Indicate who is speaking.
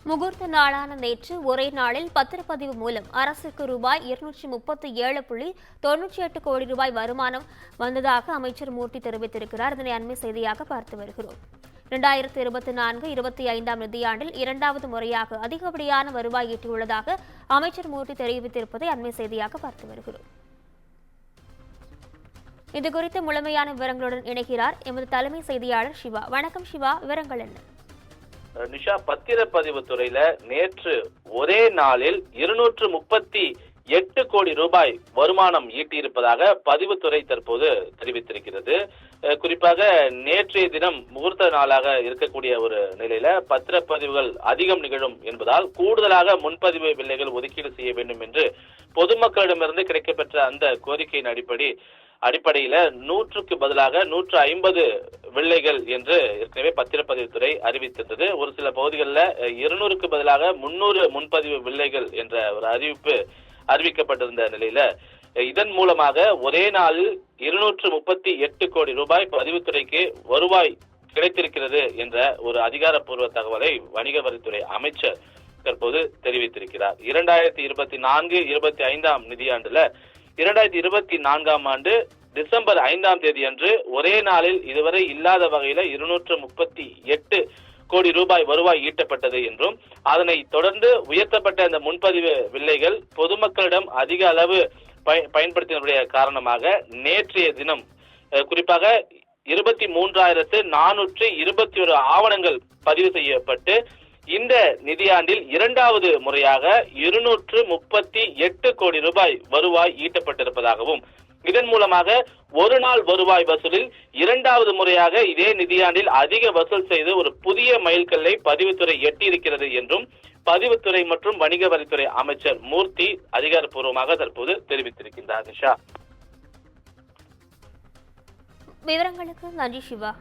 Speaker 1: முகூர்த்த நாளான நேற்று ஒரே நாளில் பத்திரப்பதிவு மூலம் அரசுக்கு ரூபாய் 237.98 கோடி ரூபாய் வருமானம் வந்ததாக அமைச்சர் மூர்த்தி தெரிவித்திருக்கிறார். இதனை அண்மை செய்தியாக பார்த்து வருகிறோம். 2024-25 நிதியாண்டில் இரண்டாவது முறையாக அதிகப்படியான வருவாய் ஈட்டியுள்ளதாக அமைச்சர் மூர்த்தி தெரிவித்திருப்பதை அண்மை செய்தியாக பார்த்து வருகிறோம். இதுகுறித்து முழுமையான விவரங்களுடன் இணைகிறார் எமது தலைமை செய்தியாளர் சிவா. வணக்கம் சிவா, விவரங்கள் என்ன?
Speaker 2: நிஷா, பத்திரப்பதிவு துறையில நேற்று ஒரே நாளில் 238 கோடி ரூபாய் வருமானம் ஈட்டியிருப்பதாக பதிவுத்துறை தற்போது தெரிவித்திருக்கிறது. குறிப்பாக நேற்றைய தினம் முகூர்த்த நாளாக இருக்கக்கூடிய ஒரு நிலையில பத்திரப்பதிவுகள் அதிகம் நிகழும் என்பதால் கூடுதலாக முன்பதிவு வில்லைகள் ஒதுக்கீடு செய்ய வேண்டும் என்று பொதுமக்களிடமிருந்து கிடைக்கப்பெற்ற அந்த கோரிக்கையின் அடிப்படையில 100க்கு பதிலாக 150 வில்லைகள் என்று ஏற்கனவே பத்திரப்பதிவுத்துறை அறிவித்திருந்தது. ஒரு சில பகுதிகளில் 200க்கு பதிலாக 300 முன்பதிவு வில்லைகள் என்ற ஒரு அறிவிக்கப்பட்டிருந்த நிலையில இதன் மூலமாக ஒரே நாளில் 238 கோடி ரூபாய் பதிவுத்துறைக்கு வருவாய் கிடைத்திருக்கிறது என்ற ஒரு அதிகாரப்பூர்வ தகவலை வணிக வரித்துறை அமைச்சர் தற்போது தெரிவித்திருக்கிறார். 2024-25 நிதியாண்டுல 2024 ஆண்டு டிசம்பர் 5ஆம் தேதி அன்று ஒரே நாளில் இதுவரை இல்லாத வகையில 238 கோடி ரூபாய் வருவாய் ஈட்டப்பட்டது என்றும் அதனை தொடர்ந்து உயர்த்தப்பட்ட இந்த முன்பதிவு வில்லைகள் பொதுமக்களிடம் அதிக அளவு பயன்படுத்தினுடைய காரணமாக நேற்றைய தினம் குறிப்பாக 23,421 ஆவணங்கள் பதிவு செய்யப்பட்டு இந்த நிதியாண்டில் இரண்டாவது முறையாக 238 கோடி ரூபாய் வருவாய் ஈட்டப்பட்டிருப்பதாகவும் இதன் மூலமாக ஒரு நாள் வருவாய் வசூலில் இரண்டாவது முறையாக இதே நிதியாண்டில் அதிக வசூல் செய்து ஒரு புதிய மைல்கல்லை பதிவுத்துறை எட்டியிருக்கிறது என்றும் பதிவுத்துறை மற்றும் வணிக வரித்துறை அமைச்சர் மூர்த்தி அதிகாரப்பூர்வமாக தற்போது தெரிவித்திருக்கின்றார். நிஷா,
Speaker 1: விவரங்களுக்கு நன்றி சிவா.